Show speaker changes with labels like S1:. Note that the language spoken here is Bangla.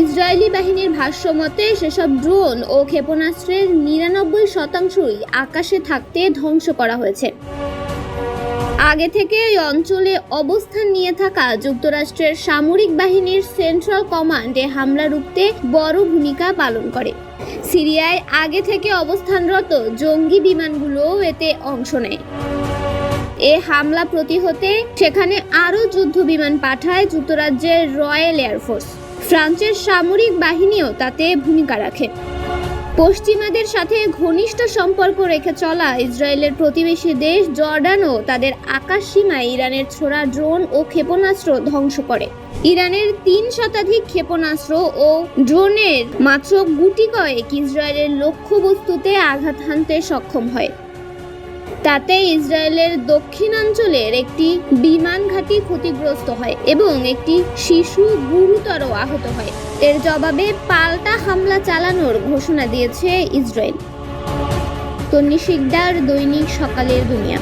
S1: ইসরায়েলি বাহিনীর ভাষ্যমতে সেসব ড্রোন ও ক্ষেপণাস্ত্রের 99%ই আকাশে থাকতে ধ্বংস করা হয়েছে। আগে থেকে এই অঞ্চলে অবস্থান নিয়ে থাকা যুক্তরাষ্ট্রের সামরিক বাহিনীর সেন্ট্রাল কমান্ড এ হামলা রুখতে বড় ভূমিকা পালন করে। সিরিয়ায় আগে থেকে অবস্থানরত জঙ্গি বিমানগুলোও এতে অংশ নেয়। এ হামলা প্রতিহতে সেখানে আরও যুদ্ধ বিমান পাঠায় যুক্তরাজ্যের রয়্যাল এয়ারফোর্স। ফ্রান্সের সামরিক বাহিনীও তাতে ভূমিকা রাখে। পশ্চিমাদের সাথে ঘনিষ্ঠ সম্পর্ক রেখে চলা ইসরায়েলের প্রতিবেশী দেশ জর্ডানও তাদের আকাশ সীমায় ইরানের ছোড়া ড্রোন ও ক্ষেপণাস্ত্র ধ্বংস করে। ইরানের 3 শতাধিক ক্ষেপণাস্ত্র ও ড্রোনের মাত্র গুটি কয়েক ইসরায়েলের লক্ষ্যবস্তুতে আঘাত হানতে সক্ষম হয়। তাতে ইসরায়েলের দক্ষিণাঞ্চলের একটি বিমান ঘাঁটি ক্ষতিগ্রস্ত হয় এবং একটি শিশু গুরুতর আহত হয়। এর জবাবে পাল্টা হামলা চালানোর ঘোষণা দিয়েছে ইসরায়েল। তন্নি শিকদার, দৈনিক সকালের দুনিয়া।